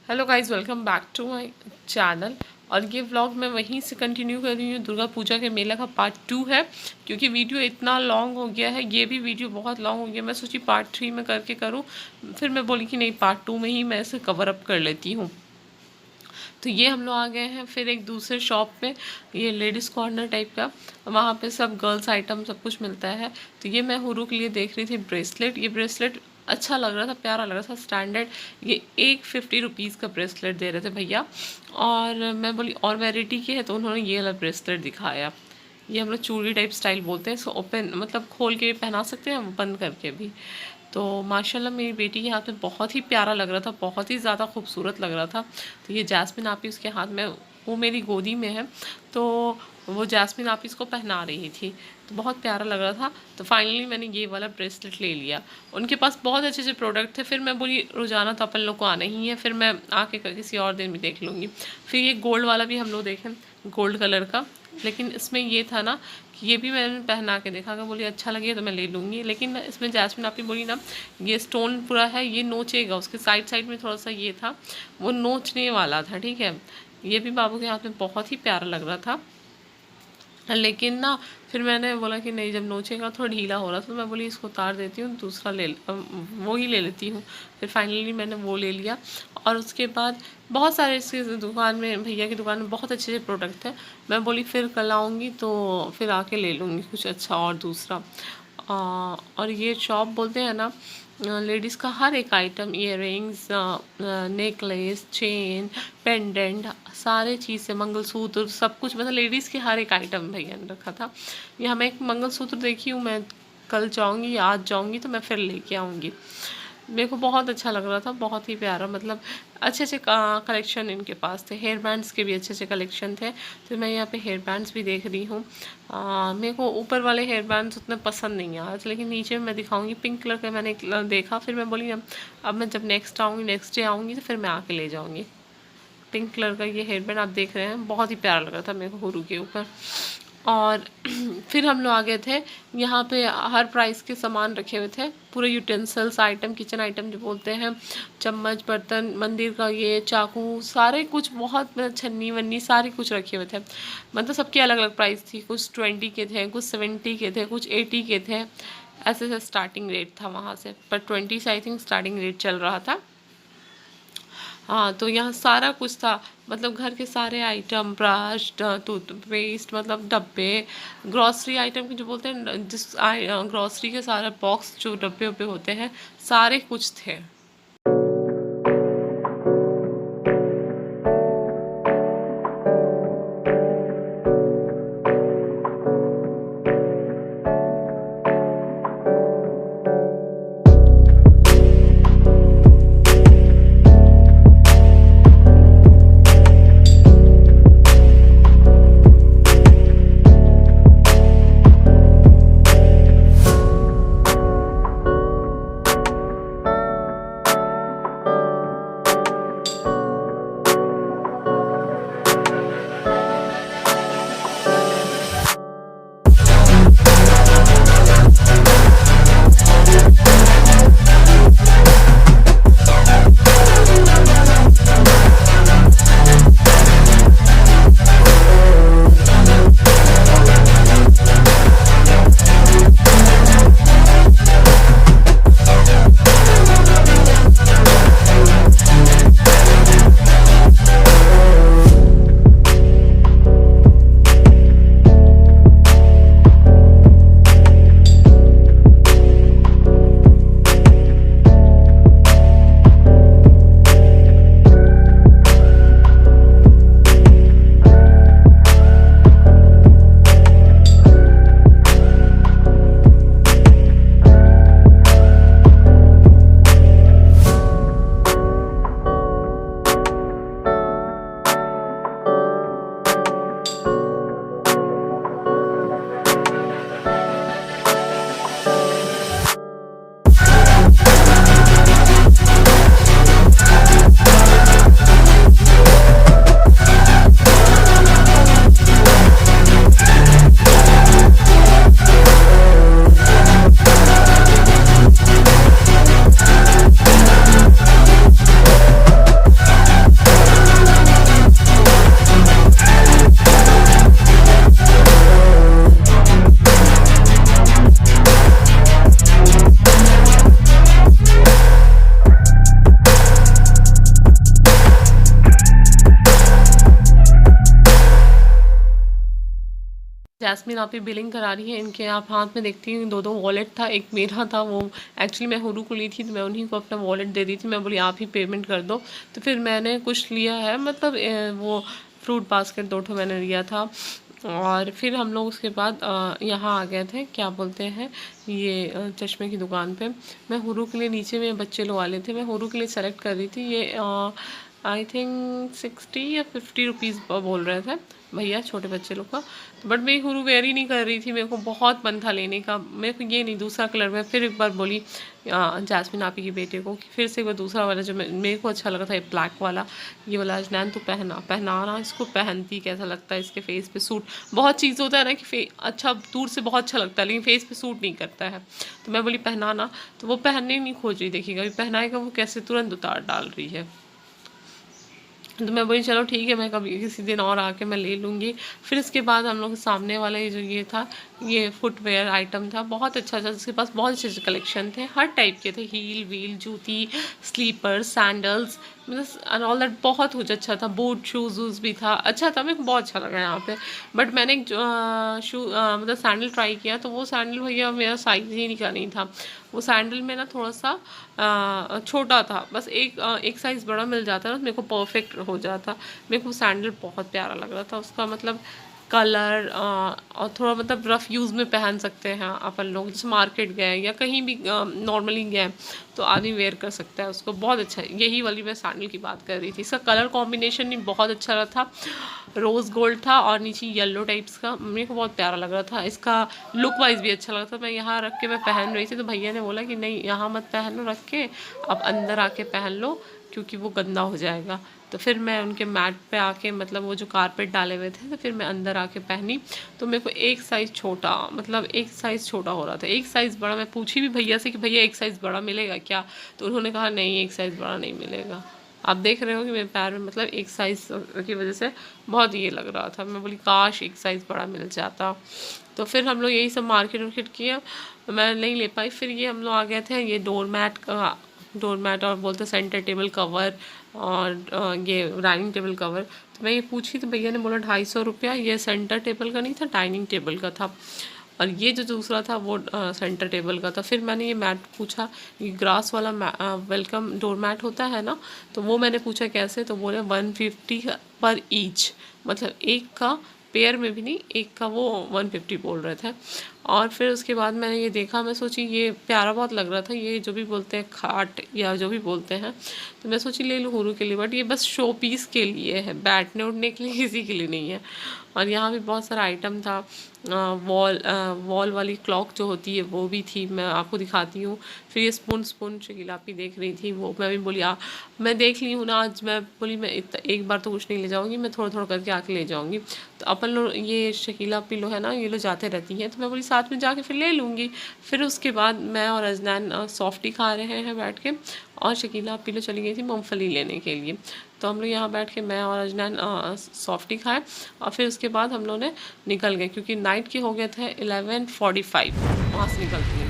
Hello guys, welcome back to my channel. और ये vlog मैं वहीं से कंटिन्यू कर रही हूँ। दुर्गा पूजा के मेला का पार्ट 2 है, क्योंकि वीडियो इतना लॉन्ग हो गया है। ये भी वीडियो बहुत लॉन्ग हो गया। मैं सोची पार्ट 3 में करके करूँ, फिर मैं बोली कि नहीं, पार्ट 2 में ही मैं इसे कवर अप कर लेती हूँ। तो ये हम लोग आ गए हैं फिर एक दूसरे शॉप पे, ये लेडीज़ कॉर्नर टाइप का। वहाँ पे सब गर्ल्स आइटम सब कुछ मिलता है। तो ये मैं हुरू के लिए देख रही थी ब्रेसलेट। ये ब्रेसलेट अच्छा लग रहा था, प्यारा लग रहा था, स्टैंडर्ड। ये एक 50 रुपीज़ का ब्रेसलेट दे रहे थे भैया। और मैं बोली और वेराइटी की है, तो उन्होंने ये वाला ब्रेसलेट दिखाया। ये हम लोग चूड़ी टाइप स्टाइल बोलते हैं। इसको ओपन मतलब खोल के भी पहना सकते हैं, बंद करके भी। तो माशाल्लाह मेरी बेटी के हाथ में बहुत ही प्यारा लग रहा था, बहुत ही ज़्यादा खूबसूरत लग रहा था। तो ये जैस्मिन आपी उसके हाथ में, वो मेरी गोदी में है, तो वो जैस्मिन आपी इसको पहना रही थी, तो बहुत प्यारा लग रहा था। तो फाइनली मैंने ये वाला ब्रेसलेट ले लिया। उनके पास बहुत अच्छे अच्छे प्रोडक्ट थे। फिर मैं बोली रोज़ाना तो अपन लोग को आना ही है, फिर मैं आके किसी और दिन भी देख लूँगी। फिर ये गोल्ड वाला भी हम लोग देखें, गोल्ड कलर का। लेकिन इसमें ये था ना कि ये भी मैंने पहना के देखा, अगर बोली अच्छा लगे तो मैं ले लूँगी। लेकिन इसमें जैस्मिन आपने बोली ना, ये स्टोन पूरा है, ये नोचेगा। उसके साइड साइड में थोड़ा सा ये था, वो नोचने वाला था, ठीक है। ये भी बाबू के हाथ में बहुत ही प्यारा लग रहा था। लेकिन ना फिर मैंने बोला कि नहीं, जब नोचेगा थोड़ा ढीला हो रहा था, तो मैं बोली इसको उतार देती हूँ, दूसरा वो ही ले लेती हूँ। फिर फाइनली मैंने वो ले लिया। और उसके बाद बहुत सारे इसकी दुकान में, भैया की दुकान में बहुत अच्छे अच्छे प्रोडक्ट थे। मैं बोली फिर कल आऊँगी तो फिर आके ले लूँगी कुछ अच्छा और दूसरा। और ये शॉप बोलते हैं ना, लेडीज़ का हर एक item, earrings, necklace, chain, pendant, सारे चीज़ से, मंगलसूत्र, सब कुछ, मतलब लेडीज़ के हर एक आइटम भैया ने रखा था। यहाँ मैं एक मंगलसूत्र देखी हूँ, मैं कल जाऊँगी, आज जाऊँगी तो मैं फिर लेके आऊँगी। मेरे को बहुत अच्छा लग रहा था, बहुत ही प्यारा, मतलब अच्छे अच्छे कलेक्शन इनके पास थे। हेयर बैंड्स के भी अच्छे अच्छे कलेक्शन थे। तो मैं यहाँ पे हेयर बैंड्स भी देख रही हूँ। मेरे को ऊपर वाले हेयर बैंड्स उतने पसंद नहीं है आज, लेकिन नीचे मैं दिखाऊंगी। पिंक कलर का मैंने एक देखा, फिर मैं बोली अब मैं जब नेक्स्ट आऊँगी, नेक्स्ट डे आऊँगी, तो फिर मैं आके ले जाऊँगी। पिंक कलर का ये हेयर बैंड आप देख रहे हैं, बहुत ही प्यारा लग रहा था मेरे को हुरू के ऊपर। और फिर हम लोग आ गए थे, यहाँ पे हर प्राइस के सामान रखे हुए थे, पूरे यूटेंसिल्स आइटम, किचन आइटम जो बोलते हैं, चम्मच, बर्तन, मंदिर का ये चाकू, सारे कुछ, बहुत छन्नी वन्नी सारे कुछ रखे हुए थे। मतलब सबकी अलग अलग प्राइस थी, कुछ 20 के थे, कुछ 70 के थे, कुछ 80 के थे। ऐसे ऐसे स्टार्टिंग रेट था वहाँ से, पर 20 से आई थिंक स्टार्टिंग रेट चल रहा था। हाँ, तो यहाँ सारा कुछ था, मतलब घर के सारे आइटम, ब्रश, टूथपेस्ट, मतलब डब्बे, ग्रॉसरी आइटम के जो बोलते हैं, ग्रॉसरी के सारे बॉक्स, जो डब्बे वब्बे होते हैं, सारे कुछ थे। जैस्मिन आप ही बिलिंग करा रही है। इनके आप हाथ में देखती हैं 2 वॉलेट था, एक मेरा था, वो एक्चुअली मैं हुरू को ली थी तो मैं उन्हीं को अपना वॉलेट दे दी थी। मैं बोली आप ही पेमेंट कर दो, तो फिर मैंने कुछ लिया है, मतलब वो फ्रूट बास्केट 2 ठो मैंने लिया था। और फिर हम लोग उसके बाद यहाँ आ गए थे, क्या बोलते हैं ये चश्मे की दुकान पे। मैं हुरू के लिए नीचे में बच्चे लोग वाले थे, मैं हुरू के लिए सेलेक्ट कर रही थी। ये आई थिंक 60 या 50 रुपीज़ बोल रहे थे भैया छोटे बच्चे लोग का। बट मैं हुरू वेयर ही नहीं कर रही थी, मेरे को बहुत मन था लेने का। मेरे को ये नहीं, दूसरा कलर में फिर एक बार बोली जैस्मिन आपी के बेटे को कि फिर से एक बार दूसरा वाला जो मेरे को अच्छा लगा था, ये ब्लैक वाला, ये वाला अजनैन तो पहनाना इसको, पहनती कैसा लगता है इसके फेस पे सूट। बहुत चीज़ होता है ना कि अच्छा दूर से बहुत अच्छा लगता है लेकिन फेस पे सूट नहीं करता है, तो मैं बोली पहनाना, तो वो पहनने नहीं खोज रही, देखिएगा अभी पहनाएगा वो कैसे तुरंत उतार डाल रही है। तो मैं बोली चलो ठीक है, मैं कभी किसी दिन और आके मैं ले लूँगी। फिर इसके बाद हम लोग सामने वाला ये जो ये था, ये फुटवेयर आइटम था, बहुत अच्छा था। उसके पास बहुत अच्छे अच्छे कलेक्शन थे, हर टाइप के थे, हील वील जूती, स्लीपर, सैंडल्स, मतलब ऑल दैट बहुत कुछ अच्छा था। बूट शूज़ वूज़ भी था, अच्छा था, मेरे को बहुत अच्छा लगा यहाँ पे। बट मैंने एक मतलब सैंडल ट्राई किया, तो वो सैंडल भैया मेरा साइज़ ही का नहीं था। वो सैंडल में ना थोड़ा सा छोटा था, बस एक साइज़ बड़ा मिल जाता ना तो मेरे को परफेक्ट हो जाता। मेरे को सैंडल बहुत प्यारा लग रहा था, उसका मतलब कलर और थोड़ा मतलब रफ़ यूज़ में पहन सकते हैं अपन लोग, जैसे मार्केट गए या कहीं भी नॉर्मली गए तो आदमी वेयर कर सकता है उसको, बहुत अच्छा है। यही वाली मैं सैंडल की बात कर रही थी। इसका कलर कॉम्बिनेशन भी बहुत अच्छा रहा था, रोज़ गोल्ड था और नीचे येलो टाइप्स का, मेरे को बहुत प्यारा लग रहा था। इसका लुक वाइज भी अच्छा लगा था। मैं यहाँ रख के मैं पहन रही थी तो भैया ने बोला कि नहीं यहाँ मत पहनो रख के, आप अंदर आके पहन लो क्योंकि वो गंदा हो जाएगा। तो फिर मैं उनके मैट पे आके, मतलब वो जो कारपेट डाले हुए थे, तो फिर मैं अंदर आके पहनी। तो मेरे को एक साइज़ छोटा, मतलब एक साइज़ छोटा हो रहा था, एक साइज़ बड़ा। मैं पूछी भी भैया से कि भैया एक साइज़ बड़ा मिलेगा क्या, तो उन्होंने कहा नहीं एक साइज़ बड़ा नहीं मिलेगा। आप देख रहे हो कि मेरे पैर में मतलब एक साइज़ की वजह से बहुत ये लग रहा था। मैं बोली काश एक साइज़ बड़ा मिल जाता। तो फिर हम लोग यही सब मार्केट वार्केट किया, मैं नहीं ले पाई। फिर ये हम लोग आ गए थे ये डोरमैट और बोलते सेंटर टेबल कवर और ये डाइनिंग टेबल कवर। तो मैं ये पूछी तो भैया ने बोला 250 रुपया। ये सेंटर टेबल का नहीं था, डाइनिंग टेबल का था, और ये जो दूसरा था वो सेंटर टेबल का था। फिर मैंने ये मैट पूछा, ये ग्रास वाला वेलकम डोर मैट होता है ना, तो वो मैंने पूछा कैसे, तो बोले 150 पर ईच, मतलब एक का पेयर में भी नहीं, एक का वो 150 बोल रहे थे। और फिर उसके बाद मैंने ये देखा, मैं सोची ये प्यारा बहुत लग रहा था, ये जो भी बोलते हैं खाट या जो भी बोलते हैं, तो मैं सोची ले लूँ हुरू के लिए। बट ये बस शो पीस के लिए है, बैठने उठने के लिए किसी के लिए नहीं है। और यहाँ भी बहुत सारा आइटम था, वॉल वाली क्लॉक जो होती है वो भी थी, मैं आपको दिखाती हूँ। फिर ये स्पून शकीला भी देख रही थी, वो मैं भी बोली मैं देख ली हूँ ना आज, मैं बोली मैं एक बार तो कुछ नहीं ले जाऊँगी, मैं थोड़ा थोड़ा करके आके ले जाऊँगी। तो अपन लोग ये शकीला पिलो है ना, ये लोग जाते रहती हैं, तो मैं बोली साथ में जाके फिर ले लूँगी। फिर उसके बाद मैं और अजनैन सॉफ्टी खा रहे हैं बैठ के, और शकीला पिलो चली गई थी मूँगफली लेने के लिए। तो हम लोग यहाँ बैठ के मैं और अजनैन सॉफ्टी खाए, और फिर उसके बाद हम लोग ने निकल गए क्योंकि नाइट के हो गए थे 11:45 वहाँ से निकलती है।